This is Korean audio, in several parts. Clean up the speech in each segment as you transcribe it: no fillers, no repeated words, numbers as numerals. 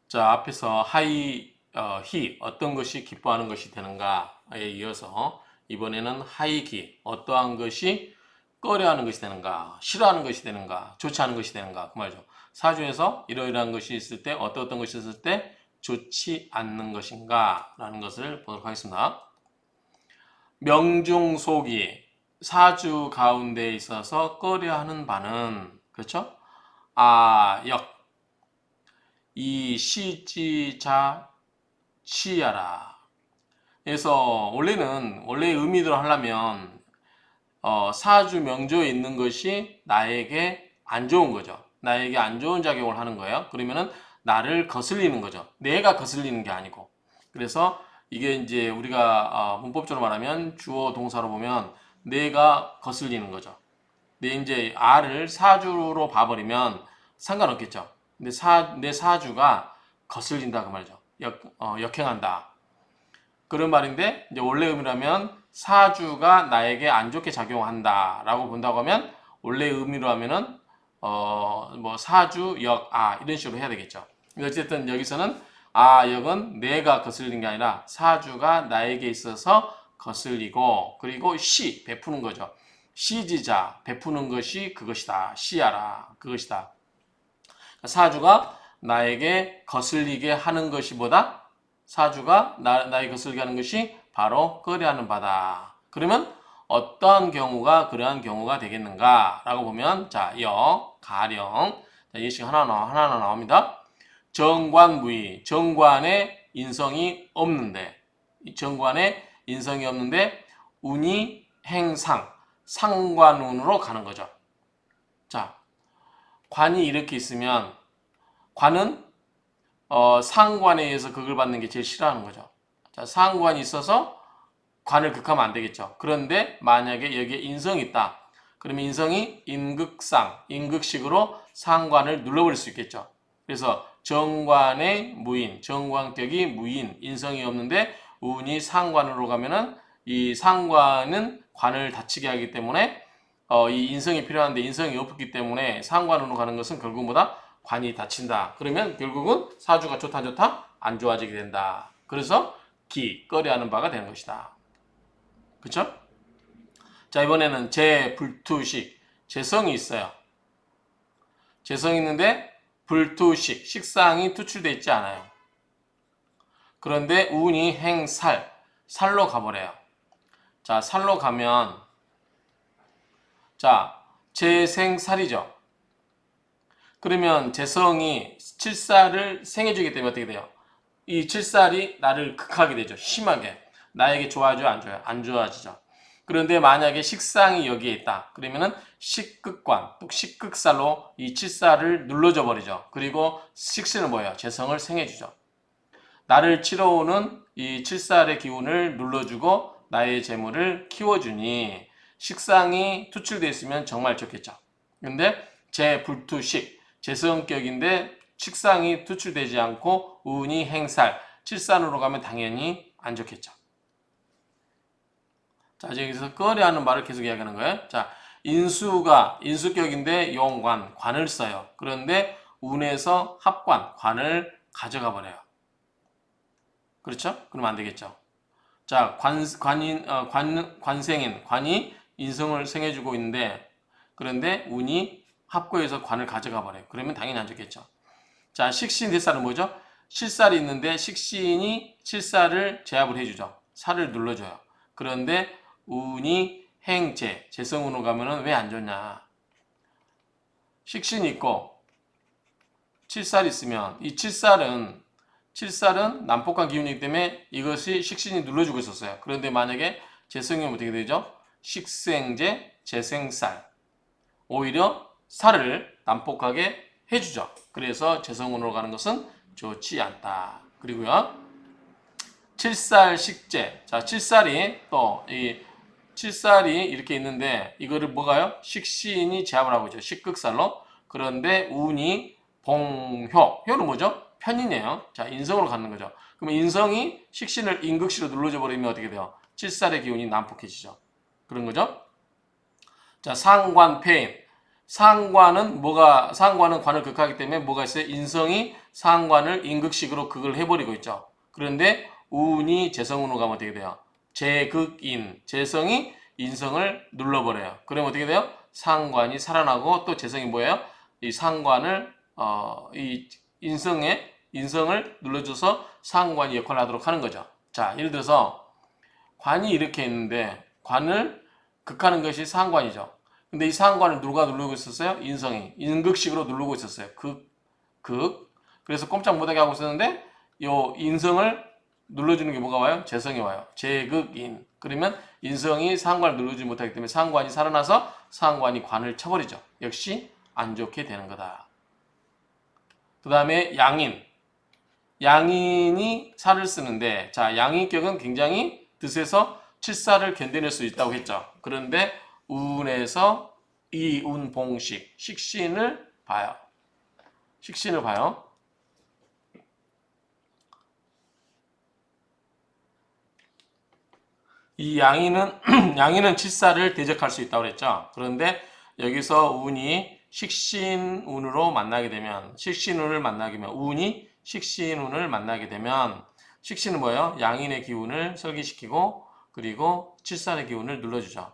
자, 앞에서 he 어떤 것이 기뻐하는 것이 되는가에 이어서 이번에는 하이기 어떠한 것이 꺼려하는 것이 되는가, 싫어하는 것이 되는가, 좋지 않은 것이 되는가 그 말이죠. 사주에서 이러이러한 것이 있을 때 어떤 것이 있을 때 좋지 않는 것인가 라는 것을 보도록 하겠습니다. 명중속이 사주 가운데 있어서 꺼려하는 바는 그렇죠? 역 이 시지자 치야라. 그래서 원래 의미대로 하려면 사주 명조에 있는 것이 나에게 안 좋은 거죠. 나에게 안 좋은 작용을 하는 거예요. 그러면은 나를 거슬리는 거죠. 내가 거슬리는 게 아니고. 그래서 이게 이제 우리가 문법적으로 말하면 주어 동사로 보면 내가 거슬리는 거죠. 근데 이제 R을 사주로 봐버리면 상관없겠죠. 근데 내 사주가 거슬린다 그 말이죠. 역행한다. 그런 말인데 이제 원래 의미라면 사주가 나에게 안 좋게 작용한다라고 본다고 하면 원래 의미로 하면은 뭐 사주 이런 식으로 해야 되겠죠. 어쨌든 여기서는 역은 내가 거슬리는 게 아니라 사주가 나에게 있어서 거슬리고 그리고 베푸는 거죠. 시지자 베푸는 것이 그것이다. 시야라 그것이다. 사주가 나에게 거슬리게 하는 것이 뭐다? 사주가 나에게 거슬리게 하는 것이 바로 꺼려하는 바다. 그러면 어떠한 경우가 그러한 경우가 되겠는가? 라고 보면 자, 가령 예식 하나 나옵니다. 정관무의, 정관에 인성이 없는데 운이 행상, 상관운으로 가는 거죠. 자, 관이 이렇게 있으면 관은 상관에 의해서 극을 받는 게 제일 싫어하는 거죠. 자, 상관이 있어서 관을 극하면 안 되겠죠. 그런데 만약에 여기에 인성이 있다. 그러면 인성이 임극식으로 상관을 눌러버릴 수 있겠죠. 그래서 정관의 무인, 정관격이 무인, 인성이 없는데 운이 상관으로 가면은 이 상관은 관을 닫히게 하기 때문에 이 인성이 필요한데 인성이 없기 때문에 상관으로 가는 것은 결국 뭐다? 관이 닫힌다. 그러면 결국은 사주가 좋다 안 좋다? 안 좋아지게 된다. 그래서 꺼려하는 바가 되는 것이다. 그렇죠? 자, 이번에는 재불투식, 재성이 있어요. 재성이 있는데 불투식, 식상이 투출되어 있지 않아요. 그런데 운이 행살, 살로 가버려요. 자, 살로 가면 자, 재생살이죠. 그러면 재성이 칠살을 생해주기 때문에 어떻게 돼요? 이 칠살이 나를 극하게 되죠. 심하게. 나에게 좋아져요? 안 좋아요? 안 좋아지죠. 그런데 만약에 식상이 여기에 있다. 그러면은 식극관, 또 식극살로 이 칠살을 눌러줘 버리죠. 그리고 식신은 뭐예요? 재성을 생해주죠. 나를 치러오는 이 칠살의 기운을 눌러주고 나의 재물을 키워주니 식상이 투출되어 있으면 정말 좋겠죠. 근데 재불투식, 재성격인데 식상이 투출되지 않고 운이 행살, 칠산으로 가면 당연히 안 좋겠죠. 자, 여기서 꺼려하는 말을 계속 이야기하는 거예요. 자, 인수격인데 용관, 관을 써요. 그런데 운에서 합관, 관을 가져가 버려요. 그렇죠? 그러면 안 되겠죠. 자, 관생인, 관이 인성을 생해주고 있는데, 그런데 운이 합고해서 관을 가져가 버려요. 그러면 당연히 안 좋겠죠. 자, 식신 대살은 뭐죠? 실살이 있는데 식신이 칠살을 제압을 해주죠. 살을 눌러줘요. 그런데 운이 재성운으로 가면은 왜 안 좋냐? 식신이 있고 칠살이 있으면 이 칠살은 난폭한 기운이기 때문에 이것이 식신이 눌러주고 있었어요. 그런데 만약에 재성이 어떻게 되죠? 식생재, 재생살. 오히려 살을 난폭하게 해주죠. 그래서 재성운으로 가는 것은 좋지 않다. 그리고요, 칠살식재. 자, 칠살이 이렇게 있는데 이거를 뭐가요? 식신이 제압을 하고 있죠. 식극살로. 그런데 운이 봉효. 효는 뭐죠? 편인이에요. 자, 인성으로 갖는 거죠. 그러면 인성이 식신을 임극시로 눌러줘 버리면 어떻게 돼요? 칠살의 기운이 난폭해지죠. 그런 거죠. 자, 상관폐인. 상관은 관을 극하기 때문에 뭐가 있어요? 인성이 상관을 인극식으로 극을 해버리고 있죠. 그런데 운이 재성운으로 가면 어떻게 돼요? 재극인, 재성이 인성을 눌러버려요. 그러면 어떻게 돼요? 상관이 살아나고 또 재성이 뭐예요? 이 상관을 이 인성을 눌러줘서 상관이 역할을 하도록 하는 거죠. 자, 예를 들어서 관이 이렇게 있는데 관을 극하는 것이 상관이죠. 근데 이 상관을 누가 누르고 있었어요? 인성이 인극식으로 누르고 있었어요. 극. 그래서 꼼짝 못하게 하고 있었는데 요 인성을 눌러주는 게 뭐가 와요? 재성이 와요. 재극인. 그러면 인성이 상관을 누르지 못하기 때문에 상관이 살아나서 상관이 관을 쳐버리죠. 역시 안 좋게 되는 거다. 그 다음에 양인. 양인이 살을 쓰는데, 자, 양인격은 굉장히 드세서 칠사를 견뎌낼 수 있다고 했죠. 그런데 운에서 이운봉식, 식신을 봐요. 식신을 봐요. 이 양인은 칠사를 대적할 수 있다고 그랬죠. 그런데 여기서 운이 식신운으로 만나게 되면, 식신운을 만나게 되면, 운이 식신운을 만나게 되면, 식신은 뭐예요? 양인의 기운을 설기시키고, 그리고 칠산의 기운을 눌러주죠.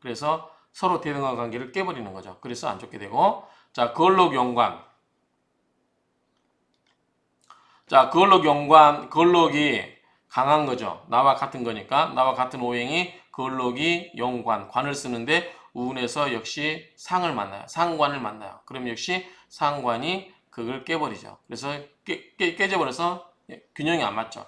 그래서 서로 대등한 관계를 깨버리는 거죠. 그래서 안 좋게 되고, 자, 걸록용관. 자, 걸록이 강한 거죠. 나와 같은 거니까. 나와 같은 오행이 걸록이 용관, 관을 쓰는데 운에서 역시 상을 만나요. 상관을 만나요. 그럼 역시 상관이 그걸 깨버리죠. 그래서 깨져버려서 균형이 안 맞죠.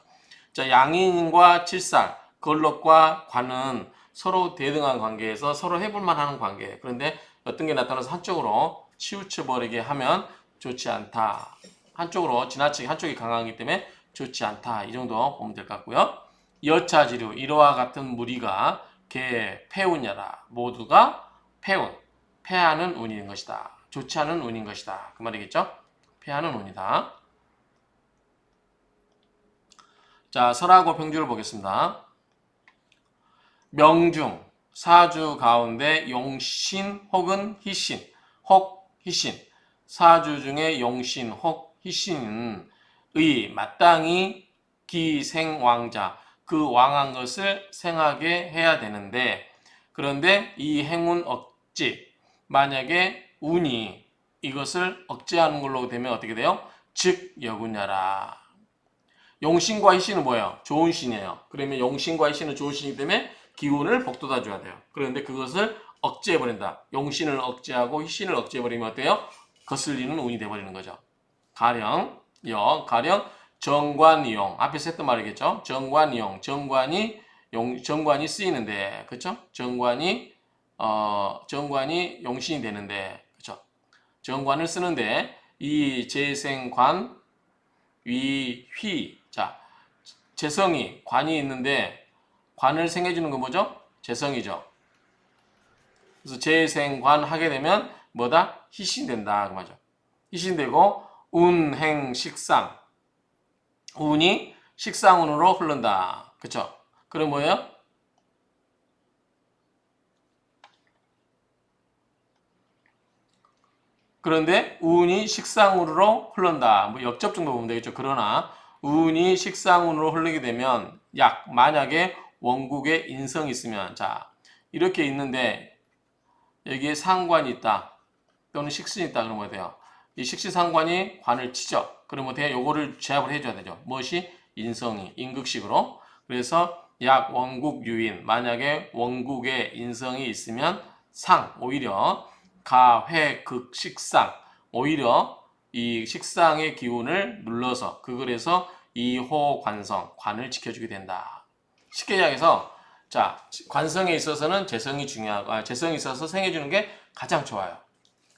자, 양인과 칠살, 걸록과 관은 서로 대등한 관계에서 서로 해볼만 하는 관계. 그런데 어떤 게 나타나서 한쪽으로 치우쳐버리게 하면 좋지 않다. 한쪽으로 지나치게 한쪽이 강하기 때문에 좋지 않다. 이 정도 보면 될 것 같고요. 여차지류 이와 같은 무리가 개 패운이라 모두가 패하는 운인 것이다. 좋지 않은 운인 것이다. 그 말이겠죠? 패하는 운이다. 자, 설하고 병주를 보겠습니다. 명중, 사주 가운데 용신 혹은 희신, 희신. 사주 중에 용신 혹 희신은 마땅히 기생왕자, 그 왕한 것을 생하게 해야 되는데, 그런데 이 행운 억지, 만약에 운이 이것을 억제하는 걸로 되면 어떻게 돼요? 즉 여군야라. 용신과 희신은 뭐예요? 좋은 신이에요. 그러면 용신과 희신은 좋은 신이기 때문에 기운을 복돋아 줘야 돼요. 그런데 그것을 억제해버린다. 용신을 억제하고 희신을 억제해버리면 어때요? 거슬리는 운이 돼버리는 거죠. 가령 정관이용. 앞에서 했던 말이겠죠. 정관이용. 정관이 쓰이는데, 그렇죠? 정관이 용신이 되는데, 그렇죠? 정관을 쓰는데 이 재생관 위휘. 자, 재성이 관이 있는데 관을 생해주는 건 뭐죠? 재성이죠. 그래서 재생관 하게 되면 뭐다? 희신된다 그 말이죠. 희신되고 운행식상. 운이 식상운으로 흐른다. 그쵸? 그럼 뭐예요? 그런데 운이 식상운으로 흐른다. 뭐 역접 정도 보면 되겠죠. 그러나 운이 식상운으로 흐르게 되면 만약에 원국에 인성이 있으면, 자, 이렇게 있는데 여기에 상관이 있다. 또는 식신이 있다. 그러면 어떻게 돼요? 이 식신상관이 관을 치죠. 그러면 어떻게 요거를 제압을 해줘야 되죠. 무엇이? 인성이, 인극식으로. 그래서 원국 유인. 만약에 원국에 인성이 있으면 오히려 가회 극 식상. 오히려 이 식상의 기운을 눌러서 그걸해서 이호 관성, 관을 지켜주게 된다. 쉽게 이야기해서, 자, 관성에 있어서는 재성이 재성이 있어서 생해주는 게 가장 좋아요.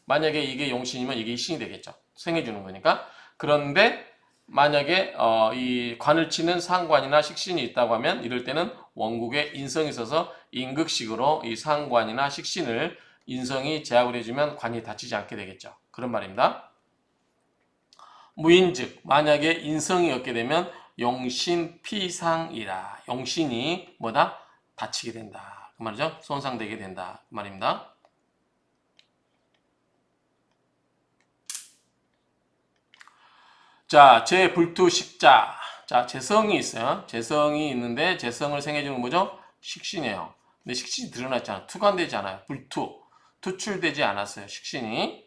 만약에 이게 용신이면 이게 신이 되겠죠. 생해주는 거니까. 그런데 만약에 이 관을 치는 상관이나 식신이 있다고 하면 이럴 때는 원국에 인성이 있어서 인극식으로 이 상관이나 식신을 인성이 제압을 해주면 관이 다치지 않게 되겠죠. 그런 말입니다. 무인즉 만약에 인성이 없게 되면 용신피상이라. 용신이 뭐다? 다치게 된다. 그 말이죠. 손상되게 된다. 그 말입니다. 자, 제불투식자. 자, 재성이 있어요. 재성이 있는데 재성을 생해주는 건 뭐죠? 식신이에요. 근데 식신이 드러났잖아. 투관되지 않아요. 불투. 투출되지 않았어요. 식신이.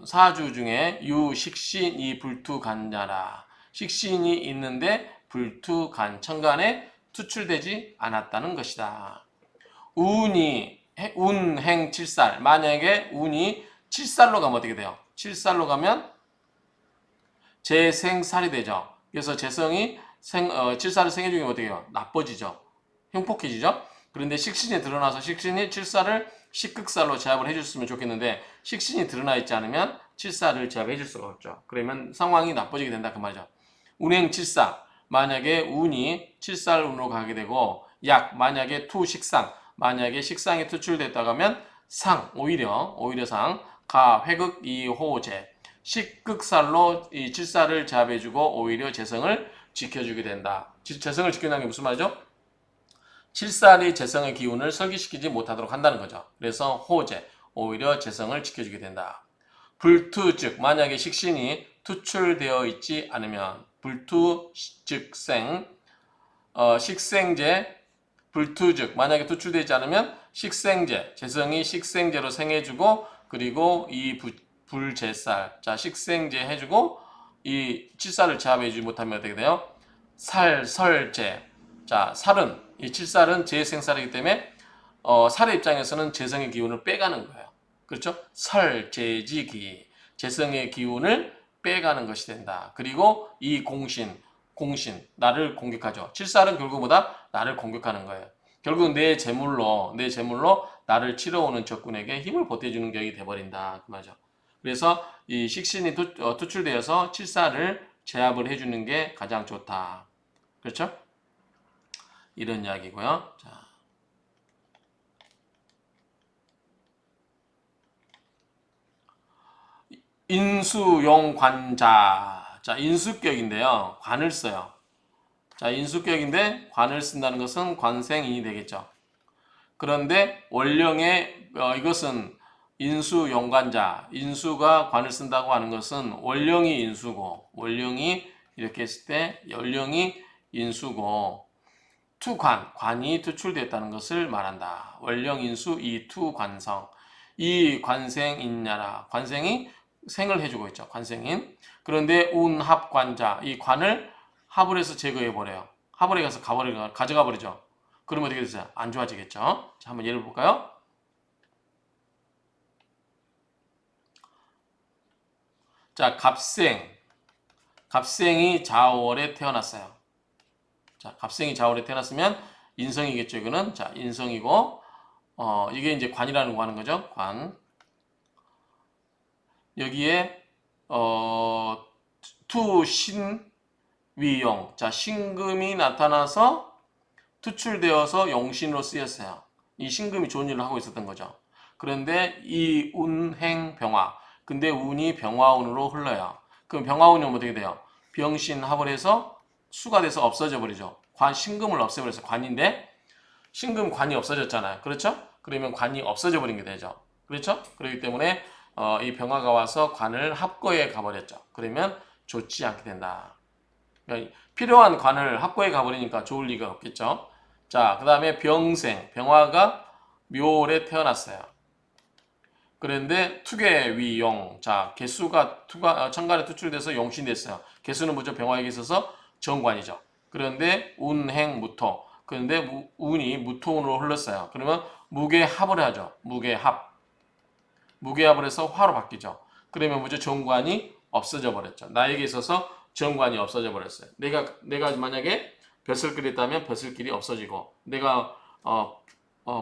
사주 중에 유식신이 불투간자라. 식신이 있는데 불투간, 천간에 투출되지 않았다는 것이다. 운행칠살. 만약에 운이 칠살로 가면 어떻게 돼요? 칠살로 가면 재생살이 되죠. 그래서 재성이 칠살을 생해주면 어떻게 해요? 나빠지죠. 흉폭해지죠. 그런데 식신이 드러나서 식신이 칠살을 식극살로 제압을 해줬으면 좋겠는데 식신이 드러나 있지 않으면 칠살을 제압해 줄 수가 없죠. 그러면 상황이 나빠지게 된다 그 말이죠. 운행칠사. 만약에 운이 칠살운으로 가게 되고 만약에 투식상. 만약에 식상이 투출됐다고 하면 오히려 상, 회극 이호재. 식극살로 이 칠살을 제압해주고 오히려 재성을 지켜주게 된다. 재성을 지켜준다는 게 무슨 말이죠? 칠살이 재성의 기운을 설기시키지 못하도록 한다는 거죠. 그래서 호재, 오히려 재성을 지켜주게 된다. 불투 즉 만약에 식신이 투출되어 있지 않으면 불투 즉생 식생제 불투 즉 만약에 투출되지 않으면 식생제 재성이 식생제로 생해주고 그리고 이 불제살 자 식생제 해주고 이 칠살을 제압해주지 못하면 어떻게 돼요? 설제 자 이 칠살은 재생살이기 때문에 살의 입장에서는 재성의 기운을 빼가는 거예요. 그렇죠? 설제지기 재성의 기운을 빼가는 것이 된다. 그리고 이 공신 나를 공격하죠. 칠살은 결국 뭐다? 나를 공격하는 거예요. 결국 내 재물로 나를 치러오는 적군에게 힘을 보태주는 격이 돼버린다 그 말이죠. 그래서 이 식신이 투출되어서 칠살을 제압을 해주는 게 가장 좋다. 그렇죠? 이런 이야기고요. 자. 인수용관자. 자, 인수격인데요. 관을 써요. 자, 인수격인데 관을 쓴다는 것은 관생인이 되겠죠. 그런데 원령의 이것은 인수용관자. 인수가 관을 쓴다고 하는 것은 원령이 인수고 원령이 이렇게 했을 때 연령이 인수고 관이 투출됐다는 것을 말한다. 원령인수 투관성. 이 관생인야라. 관생이 생을 해주고 있죠. 관생인. 그런데 운합관자. 이 관을 합을 해서 제거해버려요. 합을 해서 가져가 버리죠. 그러면 어떻게 되죠? 안 좋아지겠죠. 자, 한번 예를 볼까요? 자, 갑생이 자월에 태어났어요. 자, 갑생이 자월에 태어났으면 인성이겠죠. 이거는 자, 인성이고 이게 이제 관이라는 거 하는 거죠. 관. 여기에 투신위용. 자, 신금이 나타나서 투출되어서 용신으로 쓰였어요. 이 신금이 좋은 일을 하고 있었던 거죠. 그런데 이 운행병화. 근데 운이 병화운으로 흘러요. 그럼 병화운이 어떻게 돼요? 병신합을 해서 수가 돼서 없어져 버리죠. 신금을 없애버려서 관인데 신금 관이 없어졌잖아요. 그렇죠? 그러면 관이 없어져 버린 게 되죠. 그렇죠? 그렇기 때문에 이 병화가 와서 관을 합거에 가버렸죠. 그러면 좋지 않게 된다. 그러니까 필요한 관을 합거에 가버리니까 좋을 리가 없겠죠. 자, 그 다음에 병화가 묘월에 태어났어요. 그런데 투계위용. 자, 개수가 천간에 투출돼서 용신이 됐어요. 개수는 뭐죠? 병화에게 있어서 정관이죠. 그런데 운행무토. 그런데 운이 무토운으로 흘렀어요. 그러면 무게합을 하죠. 무게합을 해서 화로 바뀌죠. 그러면 뭐죠? 정관이 없어져 버렸죠. 나에게 있어서 정관이 없어져 버렸어요. 내가 만약에 벼슬길이 있다면 벼슬길이 없어지고 내가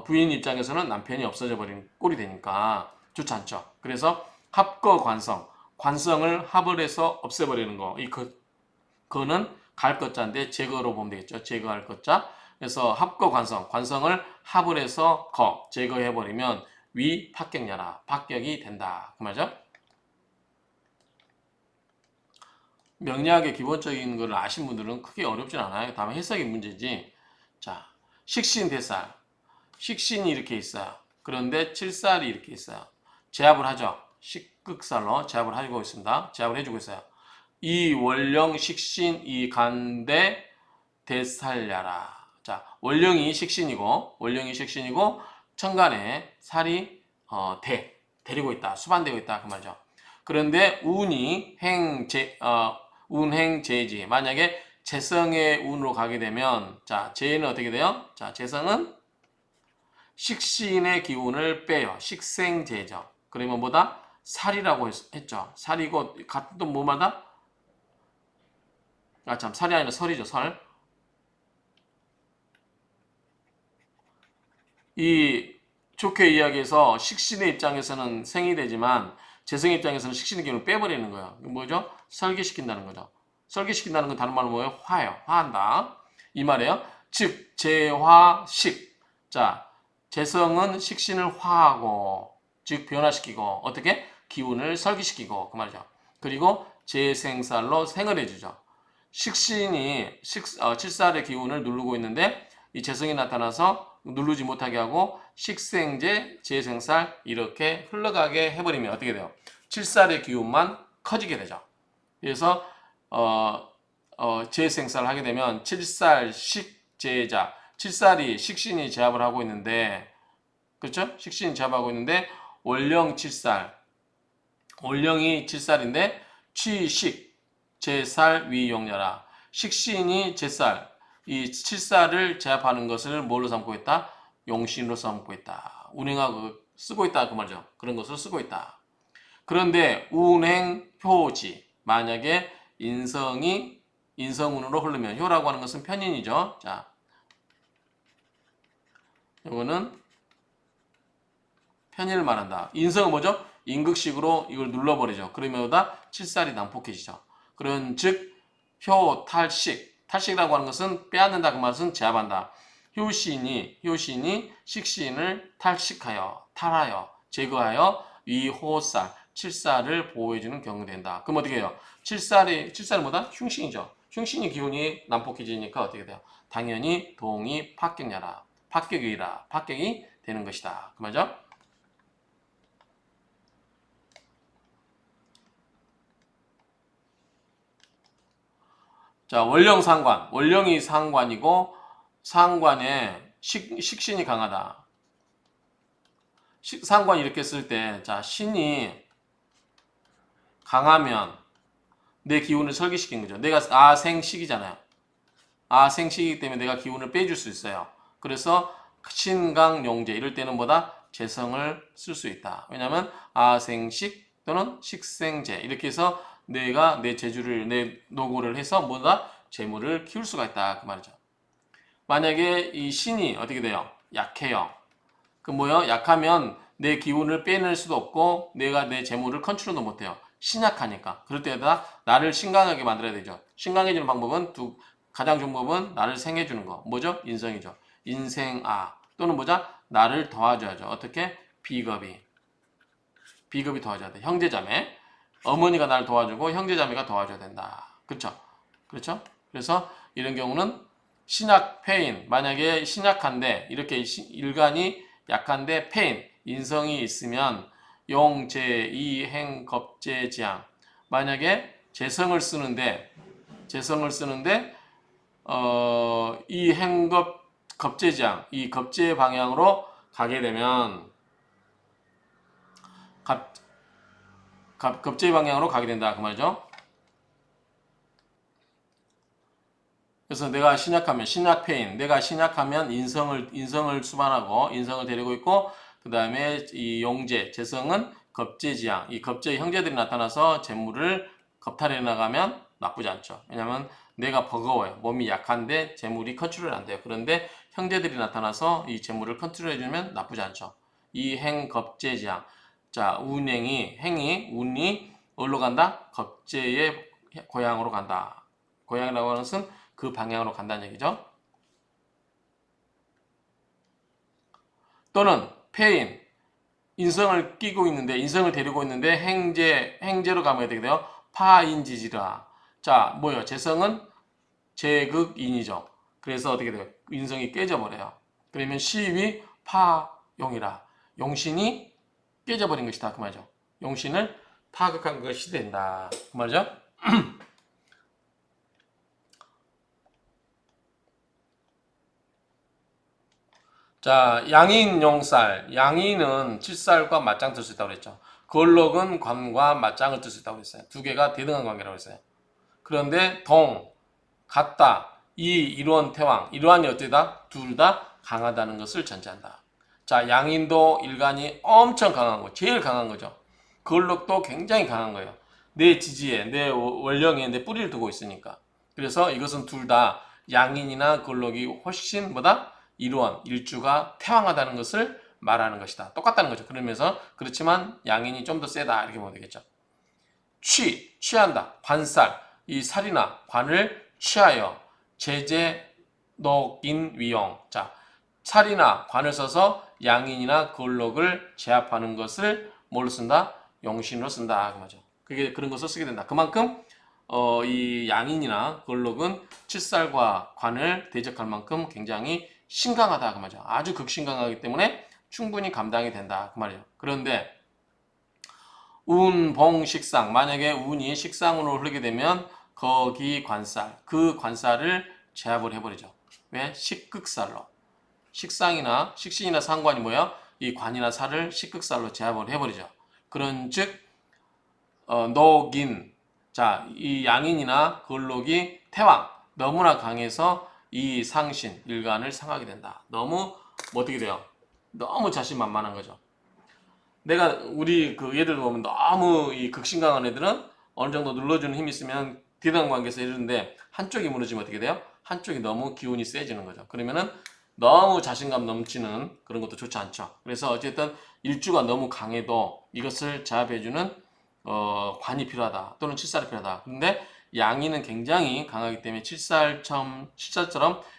부인 입장에서는 남편이 없어져 버린 꼴이 되니까 좋지 않죠. 그래서 관성을 합을 해서 없애버리는 거. 그거는 갈 것자인데 제거로 보면 되겠죠. 제거할 것자. 그래서 관성을 합을 해서 제거해버리면 합격야라. 합격이 된다. 그 말이죠. 명리학의 기본적인 걸 아신 분들은 크게 어렵진 않아요. 다만 해석이 문제지. 자, 식신대살. 식신이 이렇게 있어요. 그런데 칠살이 이렇게 있어요. 제압을 하죠. 식극살로 제압을 해주고 있습니다. 제압을 해주고 있어요. 이 원령 식신 이 간대 대살야라. 자, 원령이 식신이고 천간에 살이 데리고 있다. 수반되고 있다. 그 말이죠. 그런데 운행재지. 만약에 재성의 운으로 가게 되면 자, 재는 어떻게 돼요? 자, 재성은 식신의 기운을 빼요. 식생재죠. 그러면 뭐다? 살이라고 했죠. 살이고 같은 또 뭐마다? 아, 참, 살이 아니라 설이죠. 설. 이 좋게 이야기해서 식신의 입장에서는 생이 되지만 재성의 입장에서는 식신의 기운을 빼버리는 거예요. 뭐죠? 설계시킨다는 거죠. 설계시킨다는 건 다른 말로 뭐예요? 화예요. 화한다. 이 말이에요. 즉 재화식. 자, 재성은 식신을 화하고 즉 변화시키고 어떻게? 기운을 설계시키고 그 말이죠. 그리고 재생살로 생을 해주죠. 식신이 칠살의 기운을 누르고 있는데 이 재성이 나타나서 누르지 못하게 하고 식생제, 재생살 이렇게 흘러가게 해버리면 어떻게 돼요? 칠살의 기운만 커지게 되죠. 그래서 재생살을 하게 되면 칠살, 식재자, 칠살이 식신이 제압을 하고 있는데 그렇죠? 식신이 제압하고 있는데 월령 칠살, 월령이 칠살인데 취식, 제살, 위용녀라. 식신이 제살, 이 칠살을 제압하는 것을 뭘로 삼고 있다? 용신으로 삼고 있다. 운행하고 쓰고 있다 그 말이죠. 그런 것을 쓰고 있다. 그런데 운행 효지 만약에 인성이 인성운으로 흐르면 효라고 하는 것은 편인이죠. 자, 이거는 편인을 말한다. 인성은 뭐죠? 임극식으로 이걸 눌러버리죠. 그러면 보다 칠살이 난폭해지죠. 그런 즉 효 탈식 탈식이라고 하는 것은 빼앗는다 그 말은 제압한다. 효신이 식신을 탈식하여 탈하여 제거하여 위호살 칠살을 보호해주는 경우 된다. 그럼 어떻게 해요? 칠살은 뭐다? 흉신이죠. 흉신이 기운이 난폭해지니까 어떻게 돼요? 당연히 동이 파격야라 파격이 되는 것이다. 그 말이죠? 자, 원령 상관. 원령이 상관이고 상관에 식신이 강하다. 상관 이렇게 쓸 때, 자, 신이 강하면 내 기운을 설계시킨 거죠. 내가 아생식이잖아요. 아생식이기 때문에 내가 기운을 빼줄 수 있어요. 그래서 신강용제 이럴 때는 뭐다? 재성을 쓸 수 있다. 왜냐하면 아생식 또는 식생제 이렇게 해서 내가 내 재주를 내 노고를 해서 뭐다? 재물을 키울 수가 있다 그 말이죠. 만약에 이 신이 어떻게 돼요? 약해요. 그 뭐요? 약하면 내 기운을 빼낼 수도 없고 내가 내 재물을 컨트롤도 못해요. 신약하니까. 그럴 때에다 나를 신강하게 만들어야 되죠. 신강해지는 방법은 가장 좋은 법은 나를 생해주는 거. 뭐죠? 인성이죠. 인생아 또는 뭐자? 나를 도와줘야죠. 어떻게? 비겁이 도와줘야 돼. 형제자매. 어머니가 나를 도와주고 형제자매가 도와줘야 된다. 그렇죠? 그렇죠? 그래서 이런 경우는 신약 패인 만약에 신약한데 이렇게 일간이 약한데 패인 인성이 있으면 용재 이행 겁재지향 만약에 재성을 쓰는데 이 행겁 겁재지향 이 겁재 방향으로 가게 되면 겁재 방향으로 가게 된다 그 말이죠. 그래서 내가 신약하면 신약패인, 내가 신약하면 인성을 수반하고 인성을 데리고 있고 그 다음에 이 용재, 재성은 겁재지향, 이 겁재의 형제들이 나타나서 재물을 겁탈해 나가면 나쁘지 않죠. 왜냐하면 내가 버거워요. 몸이 약한데 재물이 컨트롤이 안 돼요. 그런데 형제들이 나타나서 이 재물을 컨트롤해 주면 나쁘지 않죠. 이 행 겁재지향. 자, 운이 어디로 간다? 겁재의 고향으로 간다. 고향이라고 하는 것은 그 방향으로 간다는 얘기죠. 또는 폐인, 인성을 데리고 있는데 행제로 가면 어떻게 돼요? 파인지지라. 자, 뭐예요? 재성은 제극인이죠. 그래서 어떻게 돼요? 인성이 깨져버려요. 그러면 시위 파용이라. 용신이 깨져버린 것이다. 그 말이죠. 용신을 파극한 것이 된다. 그 말이죠. 자, 양인 용살. 양인은 칠살과 맞짱 뜰 수 있다고 그랬죠. 걸록은 관과 맞짱을 뜰 수 있다고 그랬어요. 두 개가 대등한 관계라고 했어요. 그런데 동, 같다. 이 이루원 태왕. 이루원이 어때다? 둘 다 강하다는 것을 전제한다. 자, 양인도 일간이 엄청 강한 거. 제일 강한 거죠. 걸록도 굉장히 강한 거예요. 내 지지에, 내 원령에 내 뿌리를 두고 있으니까. 그래서 이것은 둘 다 양인이나 걸록이 훨씬 뭐다? 이루원, 일주가 태왕하다는 것을 말하는 것이다. 똑같다는 거죠. 그러면서 그렇지만 양인이 좀 더 세다 이렇게 보면 되겠죠. 취한다. 관살, 이 살이나 관을 취하여 제재 녹인 위용. 자, 살이나 관을 써서 양인이나 걸록을 제압하는 것을 뭘로 쓴다? 용신으로 쓴다. 그 말이죠. 그게 그런 것을 쓰게 된다. 그만큼 이 양인이나 걸록은 칠살과 관을 대적할 만큼 굉장히 신강하다. 그 말이죠. 아주 극신강하기 때문에 충분히 감당이 된다. 그 말이죠. 그런데 운, 봉, 식상. 만약에 운이 식상으로 흐르게 되면 거기 관살, 그 관살을 제압을 해버리죠. 왜? 식극살로. 식상이나 식신이나 상관이 뭐야? 이 관이나 살을 식극살로 제압을 해버리죠. 그런즉 녹인. 자, 이 양인이나 걸록이 태왕 너무나 강해서 이 상신 일간을 상하게 된다. 너무 어떻게 돼요? 너무 자신만만한 거죠. 내가 우리 그 얘들 보면 너무 이 극신강한 애들은 어느 정도 눌러주는 힘이 있으면 대당 관계에서 이러는데 한쪽이 무너지면 어떻게 돼요? 한쪽이 너무 기운이 세지는 거죠. 그러면은 너무 자신감 넘치는 그런 것도 좋지 않죠. 그래서 어쨌든 일주가 너무 강해도 이것을 제압해주는 관이 필요하다. 또는 칠살이 필요하다. 근데 양이는 굉장히 강하기 때문에 칠살처럼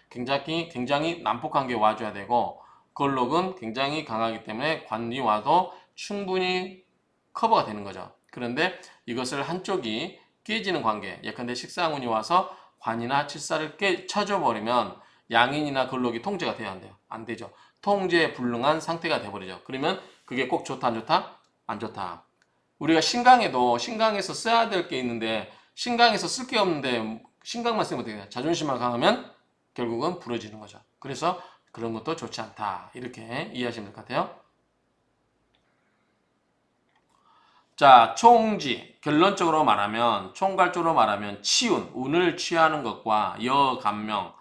굉장히 난폭한 게 와줘야 되고 걸록은 굉장히 강하기 때문에 관이 와도 충분히 커버가 되는 거죠. 그런데 이것을 한쪽이 깨지는 관계, 예컨대 식상운이 와서 관이나 칠살을 쳐줘 버리면 양인이나 걸록이 통제가 돼야 안 돼요. 안 되죠. 통제에 불능한 상태가 돼버리죠. 그러면 그게 꼭 좋다 안 좋다? 안 좋다. 우리가 신강에도 신강에서 써야 될 게 있는데 신강에서 쓸 게 없는데 신강만 쓰면 어떻게 돼요? 자존심만 강하면 결국은 부러지는 거죠. 그래서 그런 것도 좋지 않다. 이렇게 이해하시면 될 것 같아요. 자, 총지. 결론적으로 말하면, 총괄적으로 말하면, 치운, 운을 취하는 것과 여감명.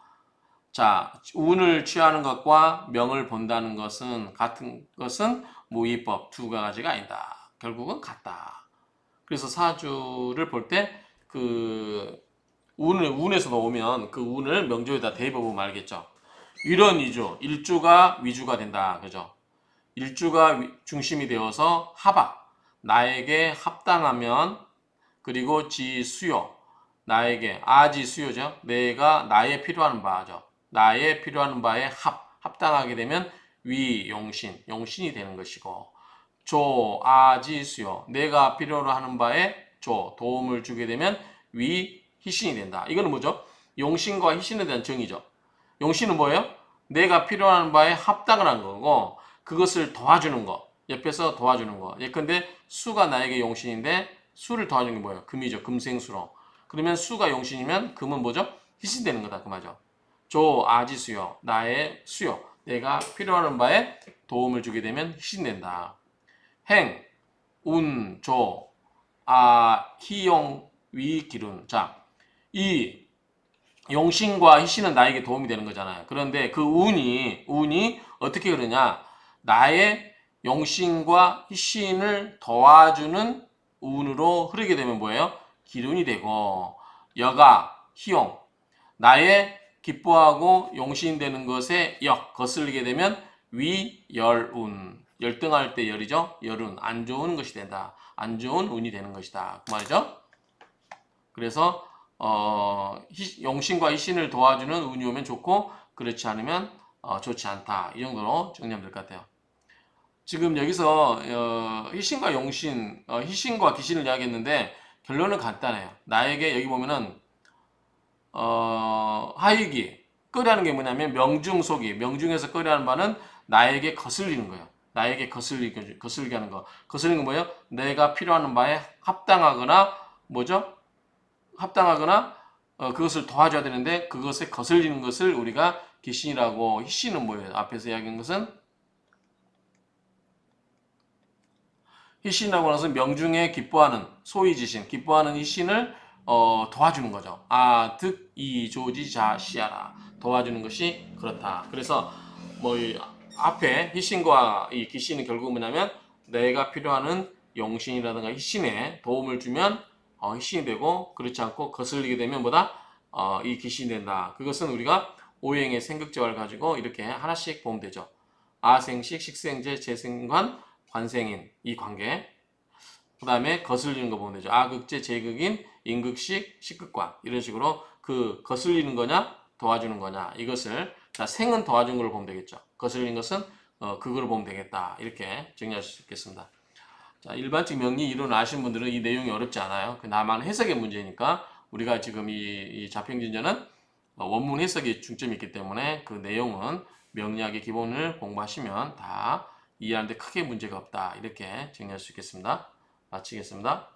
자, 운을 취하는 것과 명을 본다는 것은, 같은 것은 무위법 두 가지가 아니다. 결국은 같다. 그래서 사주를 볼 때, 운에서도 오면 그 운을 명조에다 대입해보면 알겠죠. 위런위주, 일주가 위주가 된다. 그죠? 일주가 중심이 되어서 합악, 나에게 합당하면, 그리고 지수요, 나에게 아지수요죠. 내가 나의 필요한 바죠. 나의 필요한 바에 합당하게 되면 위용신, 용신이 되는 것이고, 조아지수요, 내가 필요로 하는 바에 도움을 주게 되면 위희신이 된다. 이거는 뭐죠? 용신과 희신에 대한 정의죠. 용신은 뭐예요? 내가 필요한 바에 합당을 한 거고 그것을 도와주는 거. 옆에서 도와주는 거. 예컨대 수가 나에게 용신인데 수를 도와주는 게 뭐예요? 금이죠. 금생수로. 그러면 수가 용신이면 금은 뭐죠? 희신되는 거다. 그 말이죠. 아지수요. 나의 수요. 내가 필요한 바에 도움을 주게 되면 희신된다. 행, 운, 희용, 위, 기룬. 자, 이 용신과 희신은 나에게 도움이 되는 거잖아요. 그런데 그 운이 어떻게 그러냐? 나의 용신과 희신을 도와주는 운으로 흐르게 되면 뭐예요? 기운이 되고, 여가, 희용, 나의 기뻐하고 용신되는 것에 거슬리게 되면 위열운, 열등할 때 열이죠. 열운, 안 좋은 것이 된다. 안 좋은 운이 되는 것이다. 그 말이죠. 그래서 용신과 희신을 도와주는 운이 오면 좋고 그렇지 않으면 좋지 않다. 이 정도로 정리하면 될 것 같아요. 지금 여기서 희신과 용신, 희신과 귀신을 이야기했는데 결론은 간단해요. 나에게 여기 보면은 하익이 끄라는 게 뭐냐면 명중속이, 명중에서 끄라는 바는 나에게 거슬리는 거예요. 나에게 거슬리게 하는 거. 거슬리는 건 뭐예요? 내가 필요한 바에 합당하거나 뭐죠? 합당하거나 그것을 도와줘야 되는데 그것에 거슬리는 것을 우리가 기신이라고, 희신은 뭐예요? 앞에서 이야기한 것은 희신이라고 하는 것은 명중에 기뻐하는 소이지신, 기뻐하는 희신을 도와주는 거죠. 득이조지자시하라, 도와주는 것이 그렇다. 그래서 뭐이 앞에 희신과 이 기신은 결국 뭐냐면 내가 필요하는 용신이라든가 희신에 도움을 주면 희신이 되고, 그렇지 않고 거슬리게 되면 뭐다? 이 기신이 된다. 그것은 우리가 오행의 생극재화를 가지고 이렇게 하나씩 보면 되죠. 아생식, 식생재, 재생관, 관생인, 이 관계. 그 다음에 거슬리는 거 보면 되죠. 아극재, 제극인, 임극식, 식극관. 이런 식으로 그 거슬리는 거냐 도와주는 거냐, 이것을, 자, 생은 도와주는 걸 보면 되겠죠. 거슬리는 것은 그걸 보면 되겠다. 이렇게 정리하실 수 있겠습니다. 자, 일반적 명리 이론 아시는 분들은 이 내용이 어렵지 않아요. 다만 해석의 문제니까 우리가 지금 이 자평진전은 원문 해석에 중점이 있기 때문에 그 내용은 명리학의 기본을 공부하시면 다 이해하는데 크게 문제가 없다. 이렇게 정리할 수 있겠습니다. 마치겠습니다.